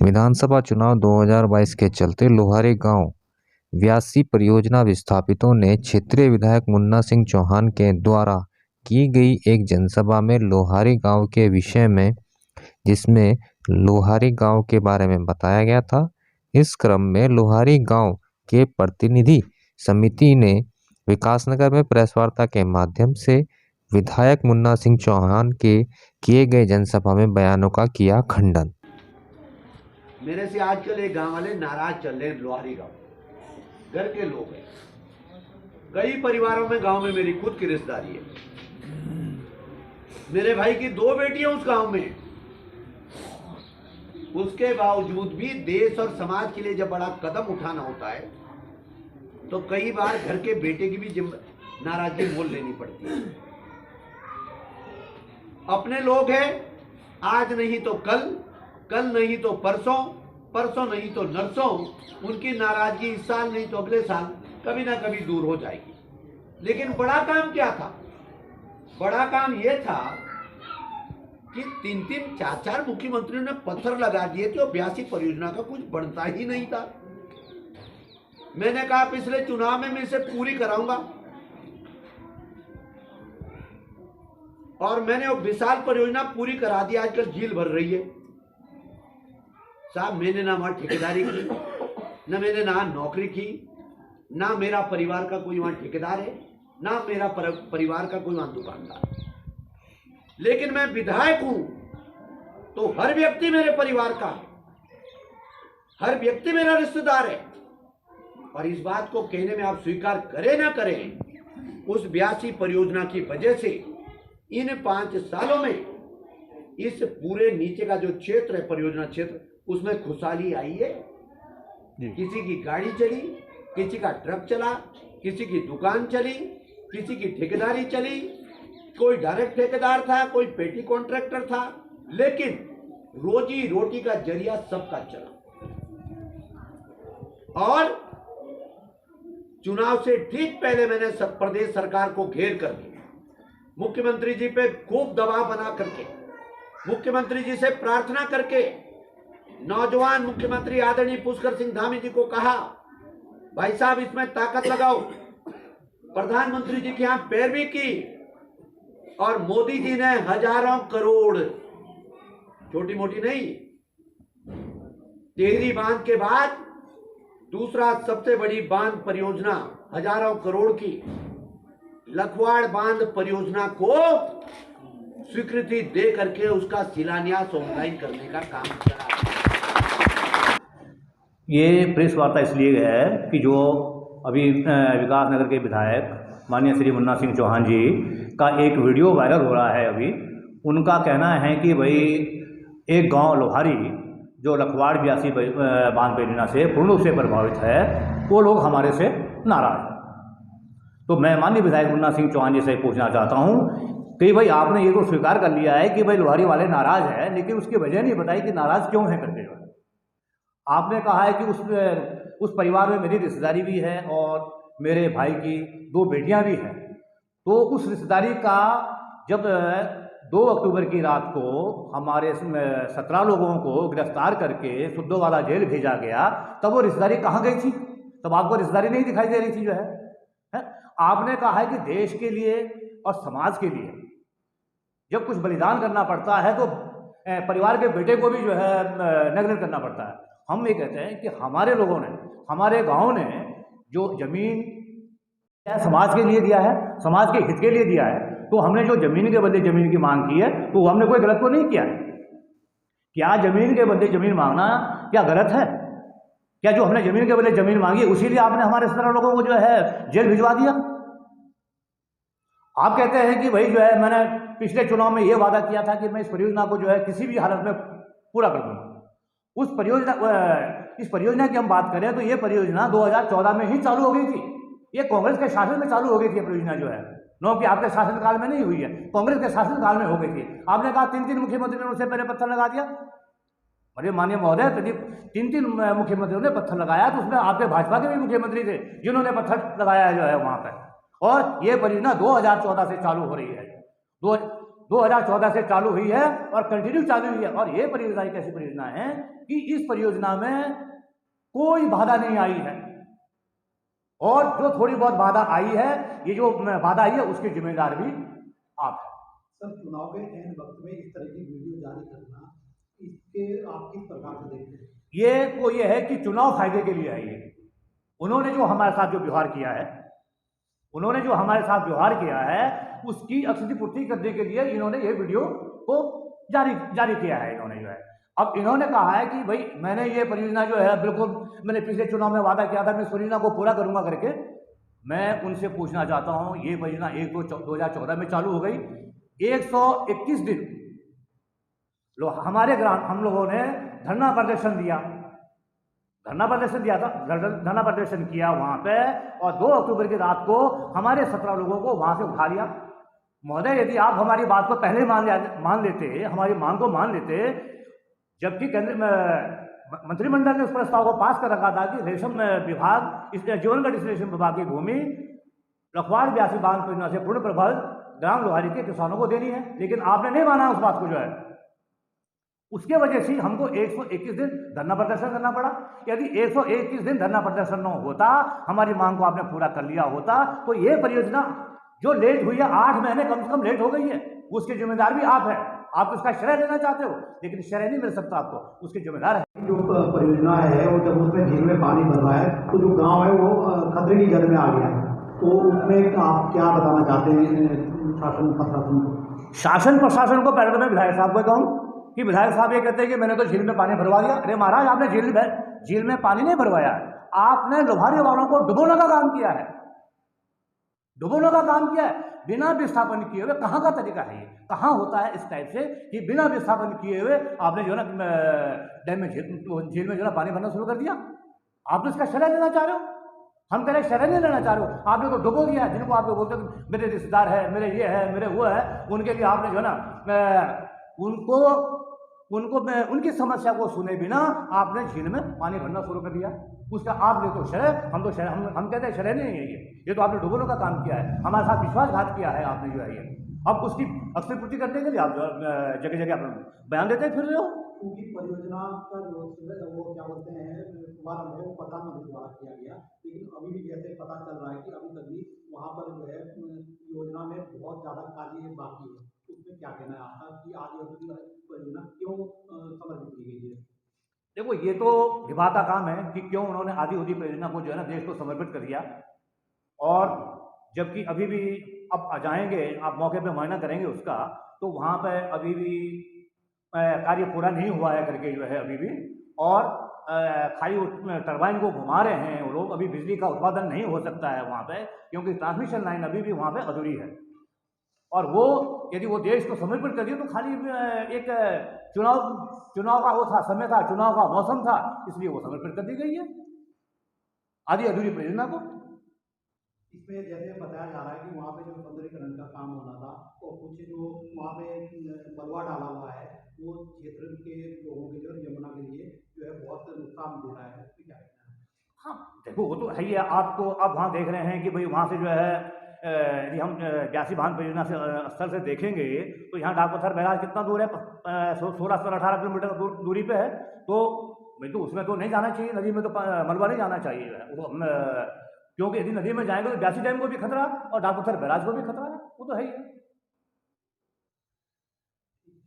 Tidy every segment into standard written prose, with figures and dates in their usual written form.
विधानसभा चुनाव 2022 के चलते लोहारी गांव व्यासी परियोजना विस्थापितों ने क्षेत्रीय विधायक मुन्ना सिंह चौहान के द्वारा की गई एक जनसभा में लोहारी गांव के विषय में, जिसमें लोहारी गांव के बारे में बताया गया था। इस क्रम में लोहारी गांव के प्रतिनिधि समिति ने विकासनगर में प्रेस वार्ता के माध्यम से विधायक मुन्ना सिंह चौहान के किए गए जनसभा में बयानों का किया खंडन। मेरे से आजकल एक गांव वाले नाराज चल रहे हैं। लोहारी गांव घर के लोग हैं, कई परिवारों में गांव में मेरी खुद की रिश्तेदारी है। मेरे भाई की 2 बेटियां उस गांव में, उसके बावजूद भी देश और समाज के लिए जब बड़ा कदम उठाना होता है तो कई बार घर के बेटे की भी नाराजगी मोल लेनी पड़ती है। अपने लोग हैं, आज नहीं तो कल, कल नहीं तो परसों, परसों नहीं तो नरसों उनकी नाराजगी इस साल नहीं तो अगले साल कभी ना कभी दूर हो जाएगी। लेकिन बड़ा काम क्या था? बड़ा काम यह था कि 3-3, 4-4 मुख्यमंत्रियों ने पत्थर लगा दिए थे और ब्यासी परियोजना का कुछ बनता ही नहीं था। मैंने कहा पिछले चुनाव में मैं इसे पूरी कराऊंगा और मैंने वो विशाल परियोजना पूरी करा दी। आजकल झील भर रही है। साहब, मैंने ना वहां ठेकेदारी की, ना मैंने ना नौकरी की, ना मेरा परिवार का कोई वहां ठेकेदार है, ना मेरा परिवार का कोई वहां दुकानदार है। लेकिन मैं विधायक हूं तो हर व्यक्ति मेरे परिवार का है, हर व्यक्ति मेरा रिश्तेदार है। और इस बात को कहने में आप स्वीकार करें ना करें, उस ब्यासी परियोजना की वजह से इन 5 सालों में इस पूरे नीचे का जो क्षेत्र है, परियोजना क्षेत्र, उसमें खुशहाली आई है। किसी की गाड़ी चली, किसी का ट्रक चला, किसी की दुकान चली, किसी की ठेकेदारी चली, कोई डायरेक्ट ठेकेदार था, कोई पेटी कॉन्ट्रैक्टर था, लेकिन रोजी रोटी का जरिया सबका चला। और चुनाव से ठीक पहले मैंने प्रदेश सरकार को घेर कर दिया, मुख्यमंत्री जी पे खूब दबाव बना करके, मुख्यमंत्री जी से प्रार्थना करके, नौजवान मुख्यमंत्री आदरणीय पुष्कर सिंह धामी जी को कहा, भाई साहब इसमें ताकत लगाओ। प्रधानमंत्री जी के यहां पैरवी की और मोदी जी ने हजारों करोड़, छोटी मोटी नहीं, टिहरी बांध के बाद दूसरा सबसे बड़ी बांध परियोजना हजारों करोड़ की लखवाड़ बांध परियोजना को स्वीकृति दे करके उसका शिलान्यास ऑनलाइन करने का काम करा। ये प्रेस वार्ता इसलिए है कि जो अभी विकास नगर के विधायक माननीय श्री मुन्ना सिंह चौहान जी का एक वीडियो वायरल हो रहा है। अभी उनका कहना है कि भाई एक गांव लोहारी जो लखवाड़ ब्यासी बांध परियोजना से पूर्ण रूप से प्रभावित है, वो लोग हमारे से नाराज हैं। तो मैं माननीय विधायक मुन्ना सिंह चौहान जी से पूछना चाहता हूँ कि भाई आपने ये तो स्वीकार कर लिया है कि भाई लोहारी वाले नाराज हैं, लेकिन उसकी वजह नहीं बताई कि नाराज क्यों है करके। जो है आपने कहा है कि उस परिवार में मेरी रिश्तेदारी भी है और मेरे भाई की 2 बेटियां भी हैं। तो उस रिश्तेदारी का जब 2 अक्टूबर की रात को हमारे 17 लोगों को गिरफ्तार करके सुद्दोवाला जेल भेजा गया, तब वो रिश्तेदारी कहाँ गई थी? तब आपको रिश्तेदारी नहीं दिखाई दे रही थी। जो है आपने कहा है कि देश के लिए और समाज के लिए जब कुछ बलिदान करना पड़ता है तो परिवार के बेटे को भी जो है नग्न करना पड़ता है। हम ये कहते हैं कि हमारे लोगों ने, हमारे गांव ने जो जमीन समाज के लिए दिया है, समाज के हित के लिए दिया है, तो हमने जो जमीन के बदले जमीन की मांग की है तो हमने कोई गलत तो नहीं किया है। क्या जमीन के बदले जमीन मांगना क्या गलत है? क्या जो हमने जमीन के बदले जमीन मांगी उसी लिए आपने हमारे 17 लोगों को जो है जेल भिजवा दिया? आप कहते हैं कि भाई जो है मैंने पिछले चुनाव में ये वादा किया था कि मैं इस परियोजना को जो है किसी भी हालत में पूरा कर दूंगा। इस परियोजना की हम बात करें तो ये परियोजना 2014 में ही चालू हो गई थी। ये कांग्रेस के शासन में चालू हो गई थी। ये परियोजना जो है नो कि आपके शासनकाल में नहीं हुई है, कांग्रेस के शासनकाल में हो गई थी। आपने कहा 3-3 मुख्यमंत्रियों ने उससे पहले पत्थर लगा दिया। अरे माननीय महोदय, 3-3 मुख्यमंत्रियों ने पत्थर लगाया, तो उसमें आपके भाजपा के भी मुख्यमंत्री थे जिन्होंने पत्थर लगाया जो है वहां पर। और ये परियोजना 2014 से चालू हो रही है। 2014 से चालू हुई है और कंटिन्यू चालू हुई है। और ये परियोजना एक ऐसी परियोजना है कि इस परियोजना में कोई बाधा नहीं आई है, और जो थोड़ी बहुत बाधा आई है, ये जो बाधा आई है उसकी जिम्मेदार भी आप है। सर, चुनाव के एन वक्त में इस तरह की वीडियो जारी करना, इसके आप किस प्रकार से देखते हैं? ये है कि चुनाव फायदे के लिए है। ये उन्होंने जो हमारे साथ जो व्यवहार किया है, उसकी क्षतिपूर्ति करने के लिए इन्होंने ये वीडियो को जारी किया है। इन्होंने जो है, अब इन्होंने कहा है कि भाई मैंने ये परियोजना जो है बिल्कुल मैंने पिछले चुनाव में वादा किया था मैं इस परियोजना को पूरा करूंगा करके। मैं उनसे पूछना चाहता हूं, ये परियोजना 1/2/2014 में चालू हो गई, 121 दिन हम लोगों ने धरना प्रदर्शन किया वहां पे, और 2 अक्टूबर की रात को हमारे 17 लोगों को वहां से उठा लिया। महोदय, यदि आप हमारी बात को पहले मान लेते, हमारी मांग को मान लेते, जबकि केंद्र मंत्रिमंडल ने उस प्रस्ताव को पास कर रखा था कि रेशम विभाग, इस जीवनगढ़ रेशम विभाग की भूमि लखवाड़ ब्यासी बांध परियोजना से पूर्ण प्रभावित ग्राम लोहारी के किसानों को देनी है, लेकिन आपने नहीं माना उस बात को जो है। उसके वजह से हमको 121 दिन धरना प्रदर्शन करना पड़ा। यदि 121 दिन धरना प्रदर्शन न होता, हमारी मांग को आपने पूरा कर लिया होता, तो ये परियोजना जो लेट हुई है, 8 महीने कम से कम लेट हो गई है, उसकी जिम्मेदार भी आप है। आप उसका श्रेय लेना चाहते हो, लेकिन श्रेय नहीं मिल सकता आपको, उसकी जिम्मेदार है। जो परियोजना है वो जब उसमें झील में पानी भर रहा है तो जो गांव है वो खतरे की जद में आ गया है, तो उसमें आप क्या बताना चाहते हैं शासन प्रशासन को? पहले तो मैं विधायक साहब को कहूँ कि विधायक साहब ये कहते हैं कि मैंने तो झील में पानी भरवा दिया। अरे महाराज, आपने झील में पानी नहीं भरवाया, आपने लोहारी वालों को डुबोने का काम किया है। बिना विस्थापन किए हुए। कहाँ का तरीका है ये? कहाँ होता है इस टाइप से कि बिना विस्थापन किए हुए आपने जो है ना डैम में झील में जो है पानी भरना शुरू कर दिया? आप तो इसका श्रेय लेना चाह रहे हो, हम कह रहे श्रेय नहीं लेना चाह रहे हो। आपने तो डुबो दिया, जिनको आप बोलते हो मेरे रिश्तेदार है, मेरे ये है, मेरे वो है, उनके लिए आपने जो है ना उनकी समस्या को सुने बिना आपने झील में पानी भरना शुरू कर दिया। उसका आप ले तो श्रेय, हम कहते हैं श्रेय नहीं है ये तो आपने डुबोने का काम किया है, हमारे साथ विश्वासघात किया है आपने जो है ये। अब उसकी क्षतिपूर्ति करने के लिए आप जगह जगह आप बयान देते फिर रहे हो। उनकी परियोजना का जो वो क्या बोलते हैं शुभारंभ है वो प्रधानमंत्री द्वारा किया गया, लेकिन अभी भी जैसे पता चल रहा है कि अभी तक भी वहाँ पर जो है योजना में बहुत ज़्यादा कार्य बाकी है। उसमें क्या कहना है आपका कि आगे परियोजना क्यों समर्पित की गई है? देखो, ये तो विभाग का काम है कि क्यों उन्होंने आधी होती परियोजना को जो है ना देश को समर्पित कर दिया, और जबकि अभी भी अब आ जाएंगे, आप मौके पे मुआयना करेंगे उसका, तो वहाँ पे अभी भी कार्य पूरा नहीं हुआ है करके जो है अभी भी, और खाली टरबाइन को घुमा रहे हैं वो लोग। अभी बिजली का उत्पादन नहीं हो सकता है वहाँ पे, क्योंकि ट्रांसमिशन लाइन अभी भी वहाँ पे अधूरी है। और वो यदि वो देश को समर्पित कर दिए तो खाली एक चुनाव का वो था, समय था, चुनाव का मौसम था, इसलिए वो समर्पित कर दी गई है आधी अधूरी परियोजना को। इसमें जैसे बताया जा रहा है कि वहाँ पे जो सौंदर्यीकरण का काम होना था, तो कुछ जो वहाँ पे मलबा डाला हुआ है वो क्षेत्र के लोगों के लिए, यमुना के लिए जो है बहुत नुकसान दे रहा है, क्या कहना है? हाँ देखो, वो तो है ही है। आपको अब वहाँ देख रहे हैं कि भाई वहाँ से जो है यदि हम ब्यासी बांध परियोजना से स्थल से देखेंगे तो यहाँ डाकपत्थर बैराज कितना दूर है? 16-18 किलोमीटर दूरी पे है। तो भाई तो उसमें तो नहीं जाना चाहिए, नदी में तो मलबा नहीं जाना चाहिए, क्योंकि यदि नदी में जाएंगे तो ब्यासी डैम को भी खतरा और डाकपत्थर बैराज को भी खतरा है, वो तो है ही।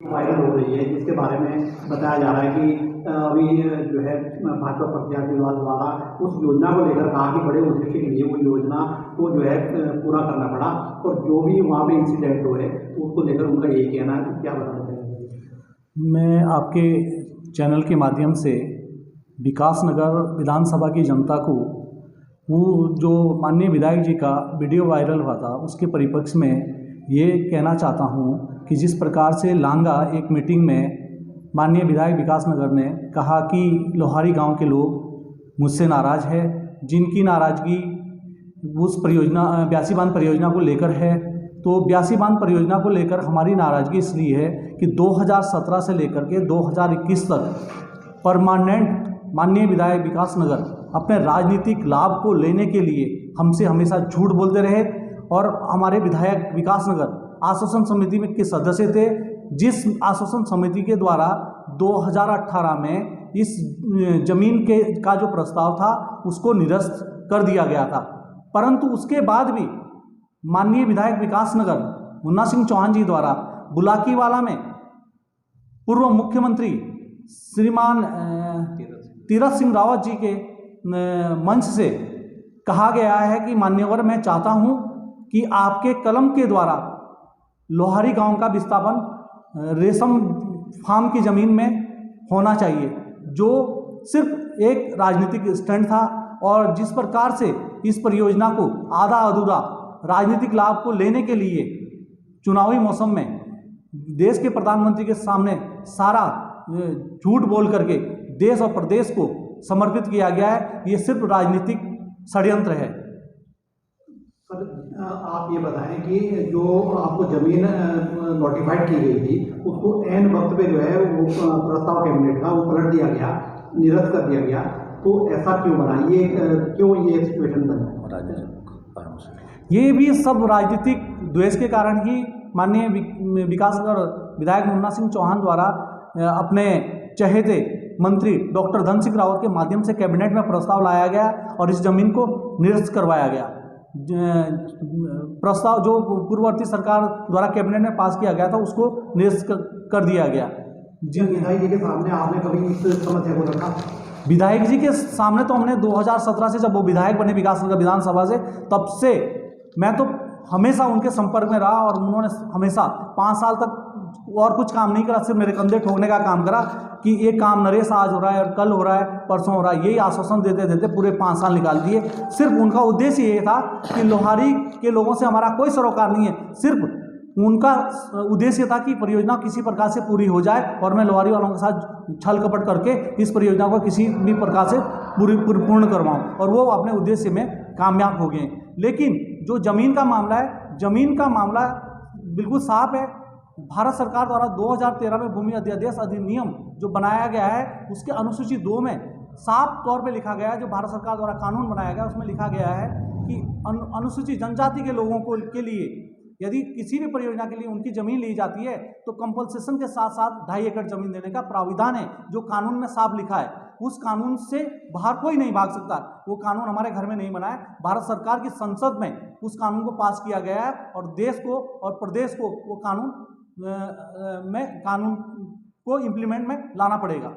वायरल हो रही है जिसके बारे में बताया जा रहा है कि अभी जो है भाजपा प्रत्याशी द्वारा उस योजना को लेकर कहा कि बड़े उद्देश्य के लिए वो योजना को जो है पूरा करना पड़ा, और जो भी वहाँ पे इंसिडेंट हुए उसको लेकर उनका यही कहना है। तो क्या बताना चाहिए? मैं आपके चैनल के माध्यम से विकासनगर विधानसभा की जनता को वो जो माननीय विधायक जी का वीडियो वायरल हुआ था उसके परिप्रेक्ष्य में ये कहना चाहता हूँ कि जिस प्रकार से लांगा एक मीटिंग में माननीय विधायक विकासनगर ने कहा कि लोहारी गांव के लोग मुझसे नाराज़ है, जिनकी नाराज़गी उस परियोजना ब्यासी बांध परियोजना को लेकर है, तो ब्यासी बांध परियोजना को लेकर हमारी नाराज़गी इसलिए है कि 2017 से लेकर के 2021 तक परमानेंट माननीय विधायक विकासनगर अपने राजनीतिक लाभ को लेने के लिए हमसे हमेशा झूठ बोलते रहे, और हमारे विधायक विकासनगर आश्वासन समिति में के सदस्य थे, जिस आश्वासन समिति के द्वारा 2018 में इस जमीन का जो प्रस्ताव था उसको निरस्त कर दिया गया था। परंतु उसके बाद भी माननीय विधायक विकास नगर मुन्ना सिंह चौहान जी द्वारा बुलाकीवाला में पूर्व मुख्यमंत्री श्रीमान तीरथ सिंह रावत जी के मंच से कहा गया है कि मान्यवर मैं चाहता हूं कि आपके कलम के द्वारा लोहारी गांव का विस्थापन रेशम फार्म की ज़मीन में होना चाहिए, जो सिर्फ एक राजनीतिक स्टंट था और जिस प्रकार से इस परियोजना को आधा अधूरा राजनीतिक लाभ को लेने के लिए चुनावी मौसम में देश के प्रधानमंत्री के सामने सारा झूठ बोल करके देश और प्रदेश को समर्पित किया गया है, ये सिर्फ राजनीतिक षड्यंत्र है। सर, आप ये बताएं कि जो आपको जमीन नोटिफाइड की गई थी उसको एन वक्त पे जो है वो प्रस्ताव कैबिनेट का वो पलट दिया गया, निरस्त कर दिया गया, तो ऐसा क्यों बना, ये क्यों ये सिचुएशन बना? ये भी सब राजनीतिक द्वेष के कारण ही माननीय विकासनगर विधायक मुन्ना सिंह चौहान द्वारा अपने चहेते मंत्री डॉक्टर धन सिंह रावत के माध्यम से कैबिनेट में प्रस्ताव लाया गया और इस जमीन को निरस्त करवाया गया। प्रस्ताव जो पूर्ववर्ती सरकार द्वारा कैबिनेट में पास किया गया था उसको निरस्त कर दिया गया। विधायक जी के सामने आपने कभी इस समस्या को रखा? विधायक जी के सामने तो हमने 2017 से, जब वो विधायक बने विकासनगर विधानसभा से, तब से मैं तो हमेशा उनके संपर्क में रहा और उन्होंने हमेशा 5 साल तक और कुछ काम नहीं करा, सिर्फ मेरे कंधे ठोकने का काम करा कि ये काम नरेश आज हो रहा है और कल हो रहा है, परसों हो रहा है, यही आश्वासन देते देते पूरे 5 साल निकाल दिए। सिर्फ उनका उद्देश्य ये था कि लोहारी के लोगों से हमारा कोई सरोकार नहीं है, सिर्फ उनका उद्देश्य था कि परियोजना किसी प्रकार से पूरी हो जाए और मैं लोहारी वालों के साथ छल कपट करके इस परियोजना को किसी भी प्रकार से पूर्ण करवाऊँ, और वो अपने उद्देश्य में कामयाब हो गए। लेकिन जो ज़मीन का मामला है, ज़मीन का मामला बिल्कुल साफ है। भारत सरकार द्वारा 2013 में भूमि अध्यादेश अधिनियम जो बनाया गया है उसके अनुसूची 2 में साफ तौर पे लिखा गया है, जो भारत सरकार द्वारा कानून बनाया गया उसमें लिखा गया है कि अनुसूचित जनजाति के लोगों को के लिए यदि किसी भी परियोजना के लिए उनकी ज़मीन ली जाती है तो कंपल्सेशन के साथ साथ 2.5 एकड़ ज़मीन देने का प्राविधान है, जो कानून में साफ लिखा है। उस कानून से बाहर कोई नहीं भाग सकता। वो कानून हमारे घर में नहीं बना है, भारत सरकार की संसद में उस कानून को पास किया गया है और देश को और प्रदेश को वो कानून को इम्प्लीमेंट में लाना पड़ेगा।